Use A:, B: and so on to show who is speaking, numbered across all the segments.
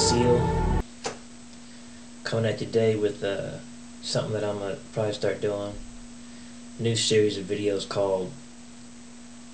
A: Seal, coming at you today with something that I'm going to probably start doing. A new series of videos called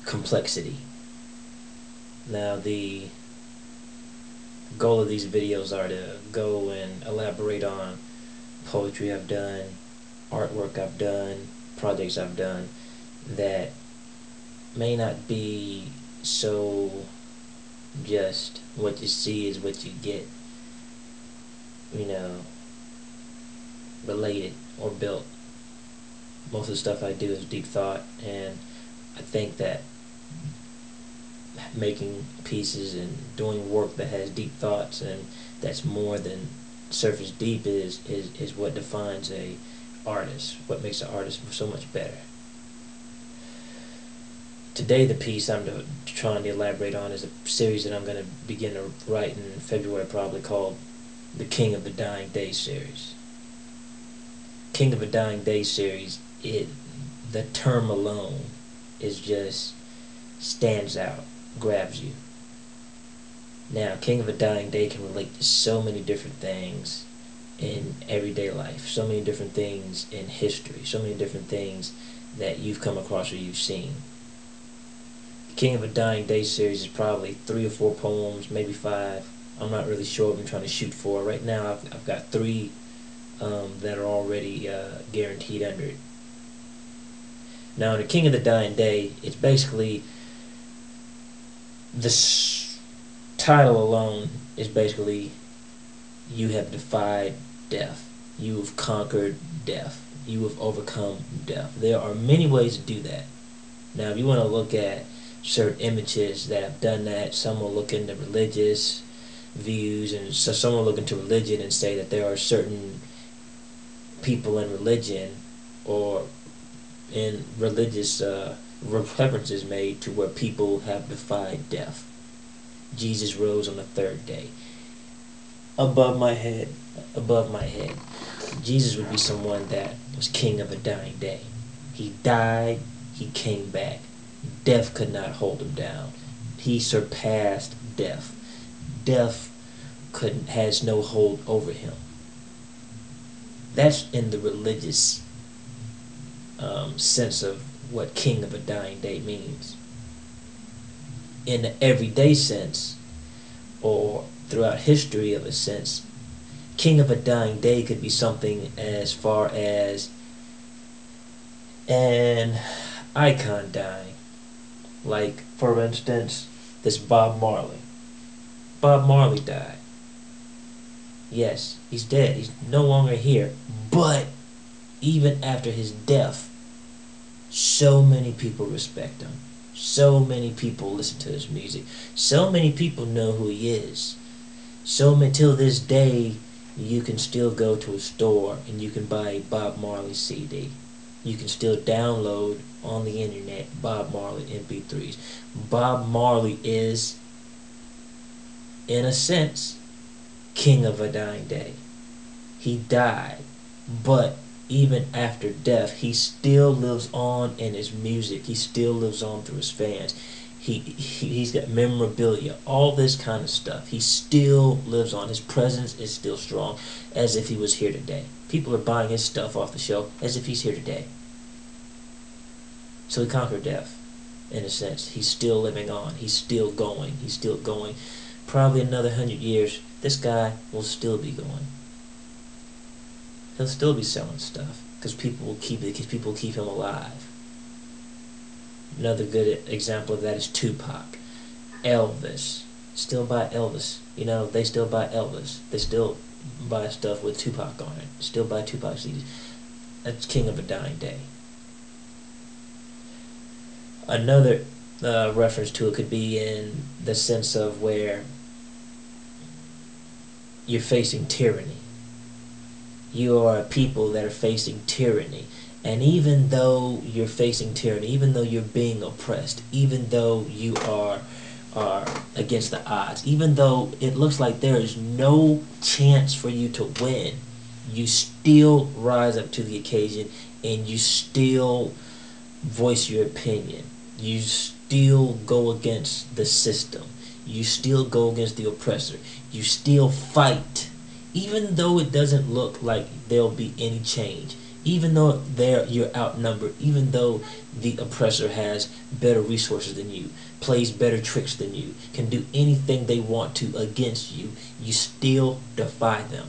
A: Complexity. Now the goal of these videos are to go and elaborate on poetry I've done, artwork I've done, projects I've done that may not be so just what you see is what you get, related or built. Most of the stuff I do is deep thought, and I think that making pieces and doing work that has deep thoughts and that's more than surface deep is what defines a artist, what makes an artist so much better. Today the piece I'm trying to elaborate on is a series that I'm going to begin to write in February, probably, called the King of a Dying Day series. King of a Dying Day series, the term alone is just stands out, grabs you. Now, King of a Dying Day can relate to so many different things in everyday life, so many different things in history, so many different things that you've come across or you've seen. The King of a Dying Day series is probably 3 or 4 poems, maybe 5. I'm not really sure what I'm trying to shoot for. Right now I've got 3 that are already guaranteed under it. Now, in the King of the Dying Day, it's basically, this title alone is basically, you have defied death. You have conquered death. You have overcome death. There are many ways to do that. Now, if you want to look at certain images that have done that, some will look into religious views, and so some will look into religion and say that there are certain people in religion or in religious references made to where people have defied death. Jesus rose on the 3rd day. Above my head, Jesus would be someone that was king of a dying day. He died, he came back. Death could not hold him down. He surpassed death. Death has no hold over him. That's in the religious sense of what King of a Dying Day means. In the everyday sense, or throughout history of a sense, King of a Dying Day could be something as far as an icon dying. Like, for instance, this Bob Marley. Bob Marley died. Yes, he's dead. He's no longer here. But even after his death, so many people respect him. So many people listen to his music. So many people know who he is. So many, till this day, you can still go to a store and you can buy a Bob Marley CD. You can still download on the internet Bob Marley MP3s. Bob Marley is, in a sense, King of a Dying Day. He died, but even after death, he still lives on in his music. He still lives on through his fans. He's got memorabilia, all this kind of stuff. He still lives on. His presence is still strong, as if he was here today. People are buying his stuff off the shelf as if he's here today. So he conquered death, in a sense. He's still living on. He's still going. He's still going. Probably another 100 years, this guy will still be going. He'll still be selling stuff because people will keep it. Because people keep him alive. Another good example of that is Tupac, Elvis. Still buy Elvis. They still buy Elvis. They still buy stuff with Tupac on it. Still buy Tupac CDs. That's King of a Dying Day. Another reference to it could be in the sense of where you're facing tyranny. You are a people that are facing tyranny. And even though you're facing tyranny, even though you're being oppressed, even though you are against the odds, even though it looks like there is no chance for you to win, you still rise up to the occasion and you still voice your opinion. You still go against the system. You still go against the oppressor. You still fight. Even though it doesn't look like there'll be any change. Even though you're outnumbered. Even though the oppressor has better resources than you. Plays better tricks than you. Can do anything they want to against you. You still defy them.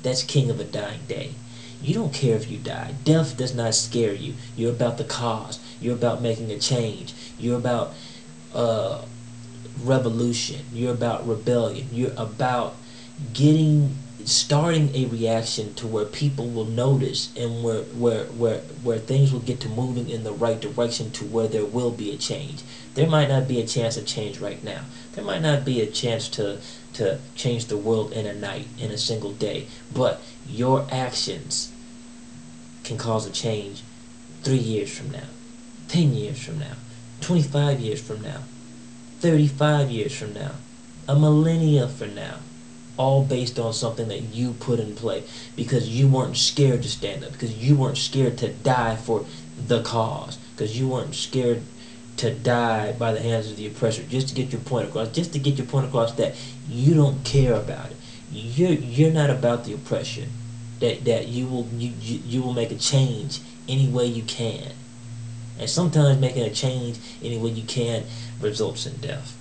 A: That's king of a dying day. You don't care if you die. Death does not scare you. You're about the cause. You're about making a change. You're about revolution. You're about rebellion. You're about starting a reaction to where people will notice and where things will get to moving in the right direction to where there will be a change. There might not be a chance of change right now. There might not be a chance to change the world in a night, in a single day. But your actions can cause a change 3 years from now, 10 years from now, 25 years from now, 35 years from now, a millennia from now. All based on something that you put in play because you weren't scared to stand up, because you weren't scared to die for the cause, because you weren't scared to die by the hands of the oppressor, just to get your point across, just to get your point across that you don't care about it. You're not about the oppression. That you will make a change any way you can, and sometimes making a change any way you can results in death.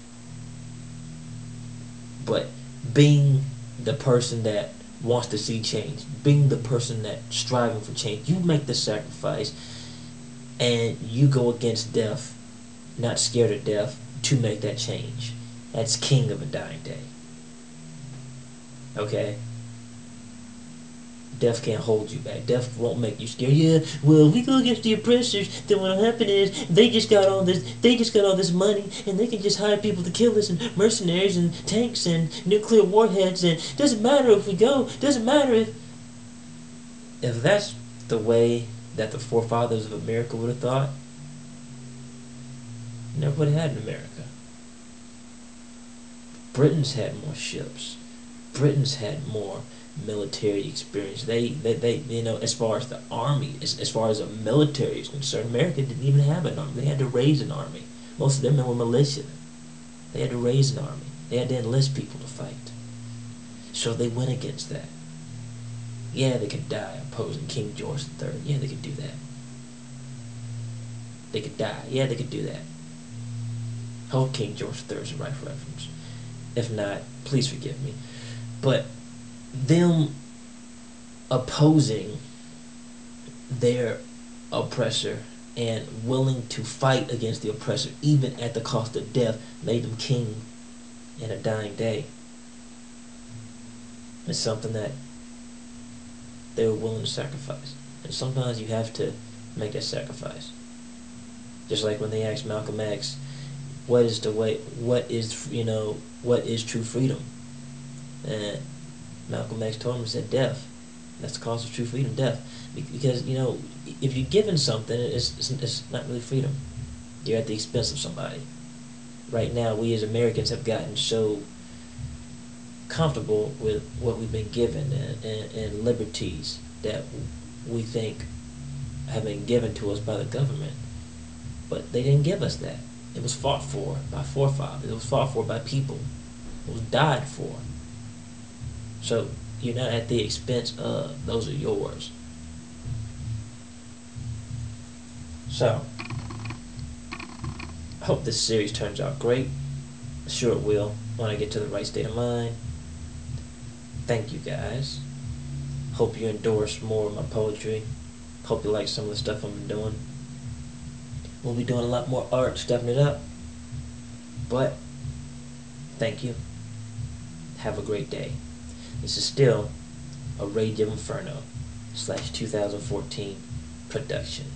A: But being the person that wants to see change, being the person that's striving for change, you make the sacrifice and you go against death, not scared of death, to make that change. That's king of a dying day. Okay? Death can't hold you back. Death won't make you scared. Yeah, well, we go against the oppressors. Then what'll happen is they just got all this money, and they can just hire people to kill us, and mercenaries, and tanks, and nuclear warheads, and doesn't matter if we go. Doesn't matter if that's the way that the forefathers of America would have thought. Never would have had an America. Britain's had more ships. Britain's had more military experience. They as far as the army, as far as the military is concerned, America didn't even have an army. They had to raise an army. Most of them were militia. They had to raise an army. They had to enlist people to fight. So they went against that. Yeah, they could die opposing King George III. Yeah, they could do that. They could die. Yeah, they could do that. Hope King George III is the right reference. If not, please forgive me. But them opposing their oppressor and willing to fight against the oppressor, even at the cost of death, made them king in a dying day. It's something that they were willing to sacrifice. And sometimes you have to make that sacrifice. Just like when they asked Malcolm X, what is true freedom? And Malcolm X told him, said, death. That's the cost of true freedom, death. Because, if you're given something, it's not really freedom. You're at the expense of somebody. Right now, we as Americans have gotten so comfortable with what we've been given and liberties that we think have been given to us by the government. But they didn't give us that. It was fought for by forefathers. It was fought for by people. It was died for. So you're not at the expense of. Those are yours. So I hope this series turns out great. Sure it will when I get to the right state of mind. Thank you guys. Hope you endorse more of my poetry. Hope you like some of the stuff I've been doing. We'll be doing a lot more art, stepping it up. But thank you. Have a great day. This is still a Rage of Inferno / 2014 production.